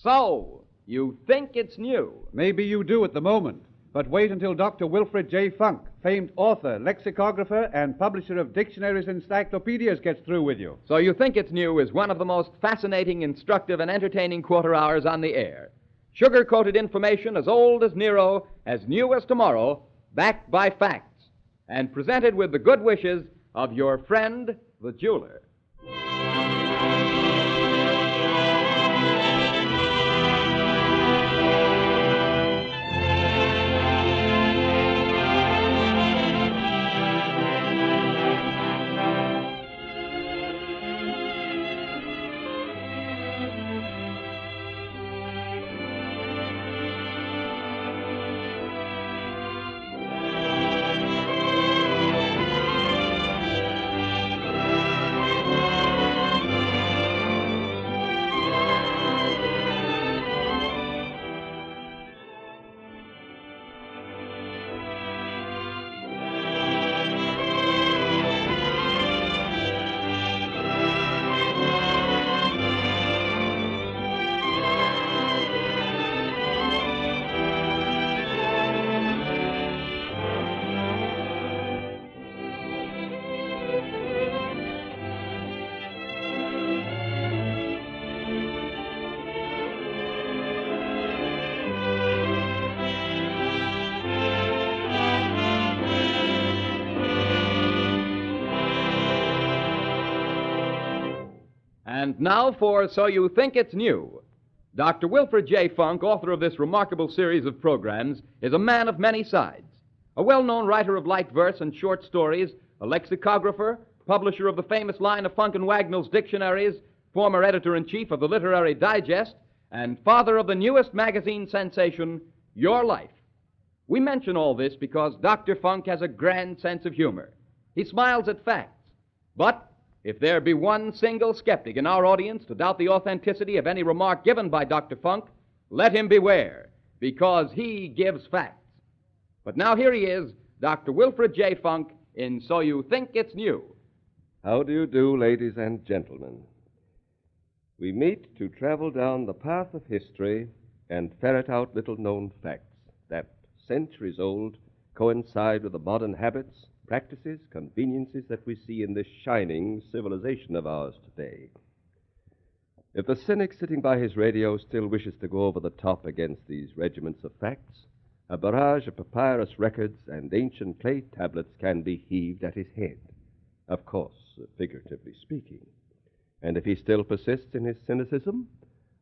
So, you think it's new? Maybe you do at the moment, but wait until Dr. Wilfred J. Funk, famed author, lexicographer, and publisher of dictionaries and encyclopedias, gets through with you. So You Think It's New is one of the most fascinating, instructive, and entertaining quarter hours on the air. Sugar-coated information as old as Nero, as new as tomorrow, backed by facts, and presented with the good wishes of your friend, the jeweler. And now for So You Think It's New. Dr. Wilfred J. Funk, author of this remarkable series of programs, is a man of many sides. A well-known writer of light verse and short stories, a lexicographer, publisher of the famous line of Funk and Wagnall's dictionaries, former editor-in-chief of the Literary Digest, and father of the newest magazine sensation, Your Life. We mention all this because Dr. Funk has a grand sense of humor. He smiles at facts. But if there be one single skeptic in our audience to doubt the authenticity of any remark given by Dr. Funk, let him beware, because he gives facts. But now here he is, Dr. Wilfred J. Funk, in So You Think It's New. How do you do, ladies and gentlemen? We meet to travel down the path of history and ferret out little-known facts that, centuries old, coincide with the modern habits, practices, conveniences that we see in this shining civilization of ours today. If the cynic sitting by his radio still wishes to go over the top against these regiments of facts, a barrage of papyrus records and ancient clay tablets can be heaved at his head, of course, figuratively speaking. And if he still persists in his cynicism,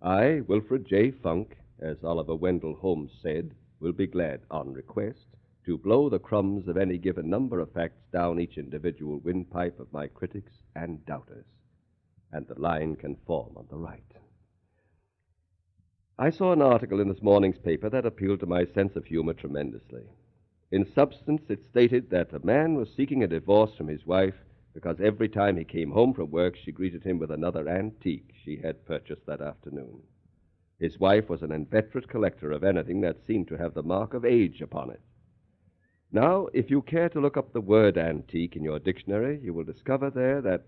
I, Wilfred J. Funk, as Oliver Wendell Holmes said, will be glad, on request, to blow the crumbs of any given number of facts down each individual windpipe of my critics and doubters. And the line can form on the right. I saw an article in this morning's paper that appealed to my sense of humor tremendously. In substance, it stated that a man was seeking a divorce from his wife because every time he came home from work, she greeted him with another antique she had purchased that afternoon. His wife was an inveterate collector of anything that seemed to have the mark of age upon it. Now, if you care to look up the word antique in your dictionary, you will discover there that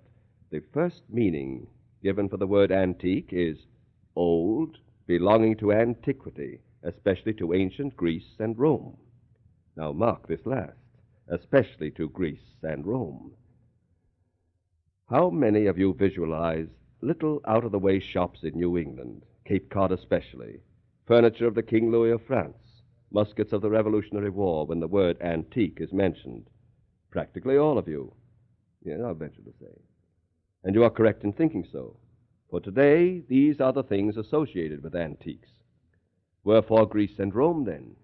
the first meaning given for the word antique is old, belonging to antiquity, especially to ancient Greece and Rome. Now, mark this last, especially to Greece and Rome. How many of you visualize little out-of-the-way shops in New England, Cape Cod especially, furniture of the King Louis of France, muskets of the Revolutionary War, when the word antique is mentioned? Practically all of you. Yes, I'll venture to say. And you are correct in thinking so. For today, these are the things associated with antiques. Wherefore Greece and Rome, then?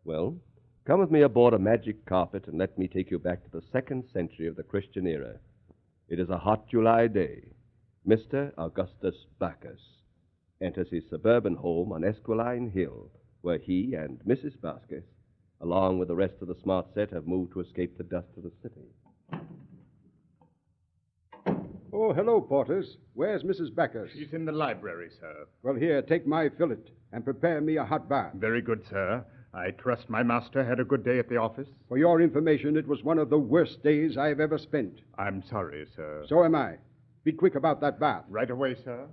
Well, come with me aboard a magic carpet and let me take you back to the 2nd century of the Christian era. It is a hot July day. Mr. Augustus Bacchus enters his suburban home on Esquiline Hill, where he and Mrs. Bacchus, along with the rest of the smart set, have moved to escape the dust of the city. Oh, hello, Porters. Where's Mrs. Bacchus? She's in the library, sir. Well, here, take my fillet and prepare me a hot bath. Very good, sir. I trust my master had a good day at the office. For your information, it was one of the worst days I've ever spent. I'm sorry, sir. So am I. Be quick about that bath. Right away, sir.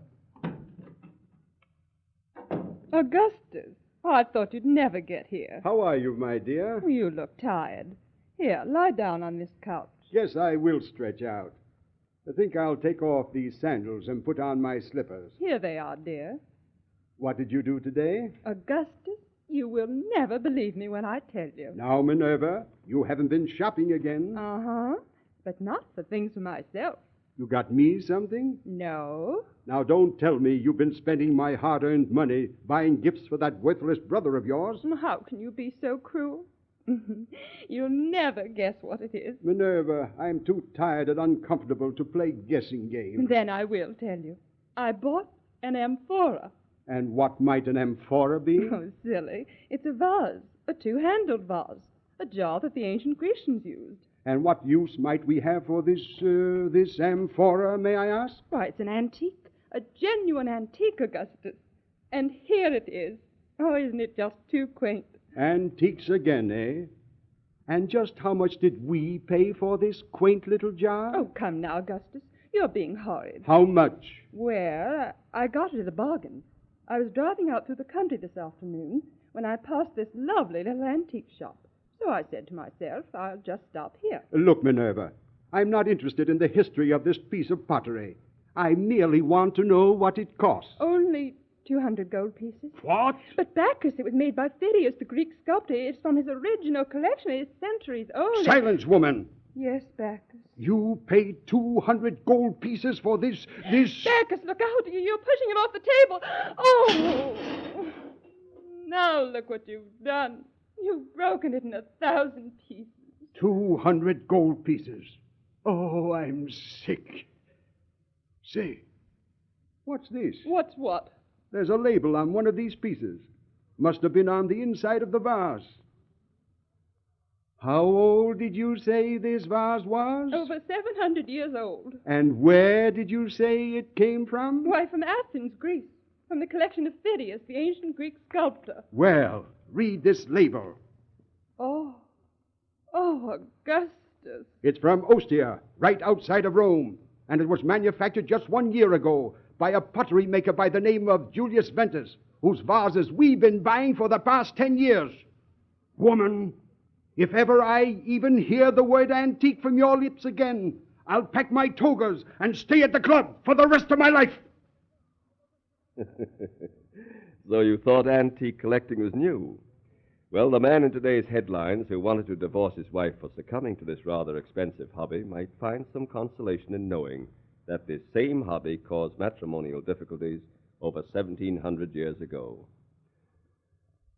Augustus, I thought you'd never get here. How are you, my dear? You look tired. Here, lie down on this couch. Yes, I will stretch out. I think I'll take off these sandals and put on my slippers. Here they are, dear. What did you do today? Augustus, you will never believe me when I tell you. Now, Minerva, you haven't been shopping again. Uh-huh. But not for things for myself. You got me something? No. Now, don't tell me you've been spending my hard-earned money buying gifts for that worthless brother of yours. How can you be so cruel? You'll never guess what it is. Minerva, I'm too tired and uncomfortable to play guessing games. Then I will tell you. I bought an amphora. And what might an amphora be? Oh, silly. It's a vase, a two-handled vase, a jar that the ancient Grecians used. And what use might we have for this amphora, may I ask? Why, it's an antique, a genuine antique, Augustus. And here it is. Oh, isn't it just too quaint? Antiques again, eh? And just how much did we pay for this quaint little jar? Oh, come now, Augustus. You're being horrid. How much? Well, I got it at a bargain. I was driving out through the country this afternoon when I passed this lovely little antique shop. So I said to myself, I'll just stop here. Look, Minerva, I'm not interested in the history of this piece of pottery. I merely want to know what it costs. Only 200 gold pieces. What? But Bacchus, it was made by Phidias, the Greek sculptor. It's from his original collection. It's centuries old. Silence, woman! Yes, Bacchus. You paid 200 gold pieces for this... Bacchus, look out! You're pushing it off the table. Oh! Now look what you've done. You've broken it in 1,000 pieces. 200 gold pieces. Oh, I'm sick. Say, what's this? What's what? There's a label on one of these pieces. Must have been on the inside of the vase. How old did you say this vase was? Over 700 years old. And where did you say it came from? Why, from Athens, Greece. From the collection of Phidias, the ancient Greek sculptor. Well, read this label. Oh, Augustus. It's from Ostia, right outside of Rome. And it was manufactured just 1 year ago by a pottery maker by the name of Julius Ventus, whose vases we've been buying for the past 10 years. Woman, if ever I even hear the word antique from your lips again, I'll pack my togas and stay at the club for the rest of my life. So you thought antique collecting was new? Well, the man in today's headlines who wanted to divorce his wife for succumbing to this rather expensive hobby might find some consolation in knowing that this same hobby caused matrimonial difficulties over 1,700 years ago.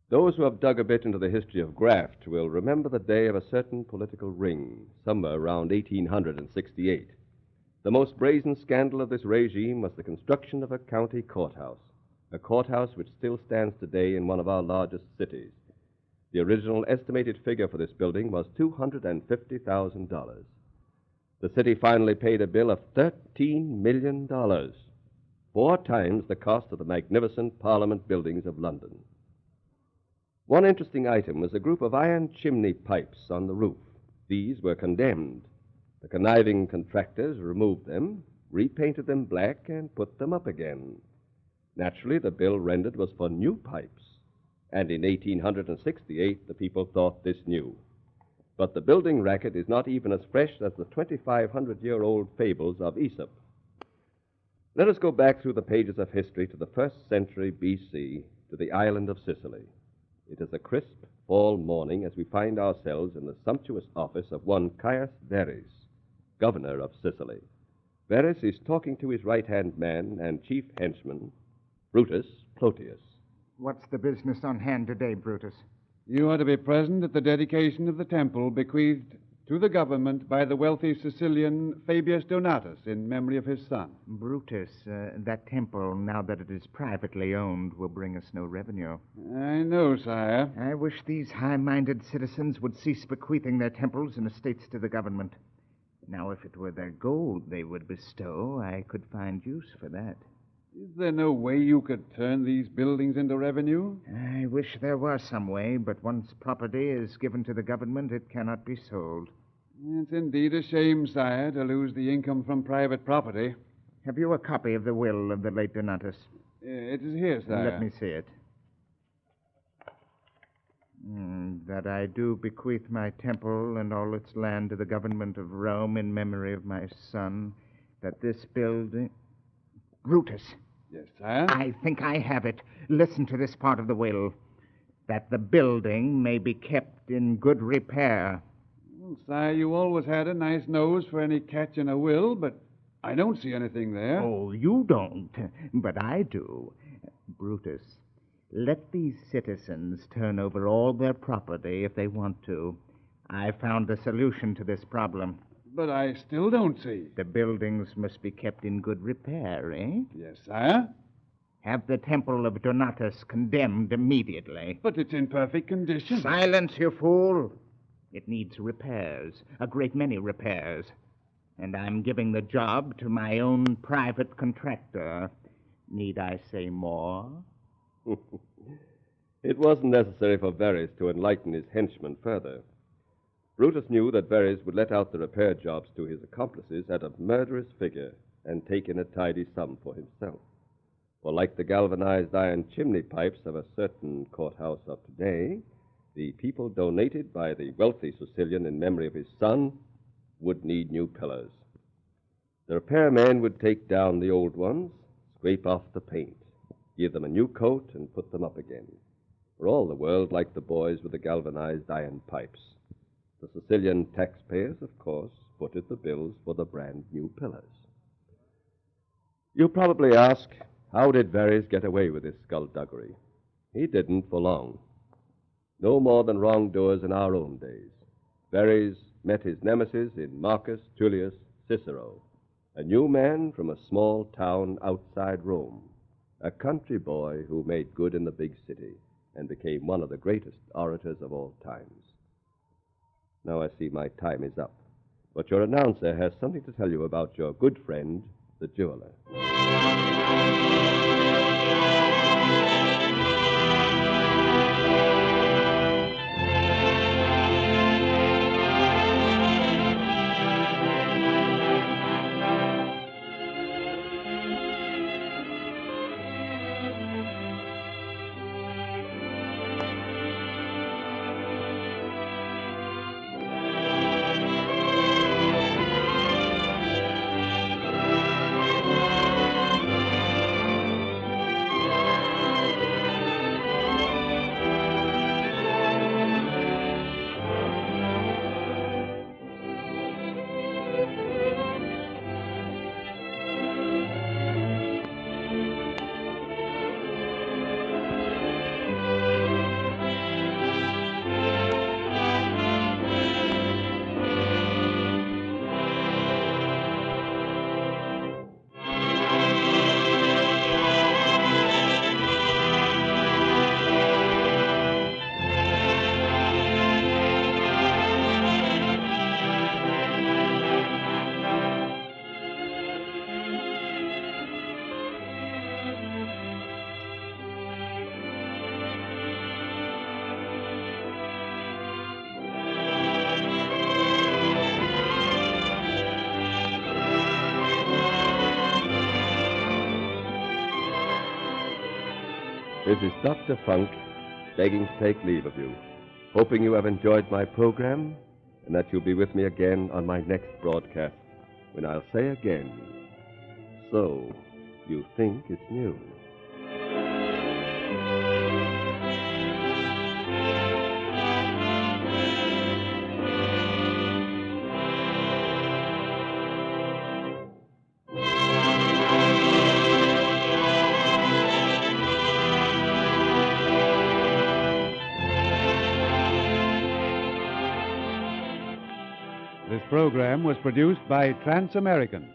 Those who have dug a bit into the history of graft will remember the day of a certain political ring, somewhere around 1868. The most brazen scandal of this regime was the construction of a county courthouse, a courthouse which still stands today in one of our largest cities. The original estimated figure for this building was $250,000. The city finally paid a bill of $13 million, 4 times the cost of the magnificent Parliament buildings of London. One interesting item was a group of iron chimney pipes on the roof. These were condemned. The conniving contractors removed them, repainted them black, and put them up again. Naturally, the bill rendered was for new pipes, and in 1868 the people thought this new. But the building racket is not even as fresh as the 2,500-year-old fables of Aesop. Let us go back through the pages of history to the 1st century B.C., to the island of Sicily. It is a crisp fall morning as we find ourselves in the sumptuous office of one Caius Verres, governor of Sicily. Verres is talking to his right-hand man and chief henchman, Brutus Plotius. What's the business on hand today, Brutus? You are to be present at the dedication of the temple bequeathed to the government by the wealthy Sicilian Fabius Donatus in memory of his son. Brutus, that temple, now that it is privately owned, will bring us no revenue. I know, sire. I wish these high-minded citizens would cease bequeathing their temples and estates to the government. Now, if it were their gold they would bestow, I could find use for that. Is there no way you could turn these buildings into revenue? I wish there were some way, but once property is given to the government, it cannot be sold. It's indeed a shame, sire, to lose the income from private property. Have you a copy of the will of the late Donatus? It is here, sire. Let me see it. That I do bequeath my temple and all its land to the government of Rome in memory of my son. That this building... Brutus, Yes, sire? I think I have it. Listen to this part of the will. That the building may be kept in good repair. Well, sire, you always had a nice nose for any catch in a will, but I don't see anything there. Oh, you don't, but I do. Brutus, let these citizens turn over all their property if they want to. I found a solution to this problem. But I still don't see. The buildings must be kept in good repair, eh? Yes, sire? Have the temple of Donatus condemned immediately. But it's in perfect condition. Silence, you fool. It needs repairs, a great many repairs. And I'm giving the job to my own private contractor. Need I say more? It wasn't necessary for Verres to enlighten his henchmen further. Brutus knew that Verres would let out the repair jobs to his accomplices at a murderous figure and take in a tidy sum for himself. For like the galvanized iron chimney pipes of a certain courthouse of today, the people donated by the wealthy Sicilian in memory of his son would need new pillars. The repairman would take down the old ones, scrape off the paint, give them a new coat, and put them up again. For all the world like the boys with the galvanized iron pipes. The Sicilian taxpayers, of course, footed the bills for the brand new pillars. You probably ask, how did Verres get away with this skullduggery? He didn't for long. No more than wrongdoers in our own days. Verres met his nemesis in Marcus Tullius Cicero, a new man from a small town outside Rome, a country boy who made good in the big city and became one of the greatest orators of all times. Now I see my time is up, but your announcer has something to tell you about your good friend, the jeweler. This is Dr. Funk begging to take leave of you, hoping you have enjoyed my program and that you'll be with me again on my next broadcast when I'll say again, so you think it's new. This program was produced by TransAmerican.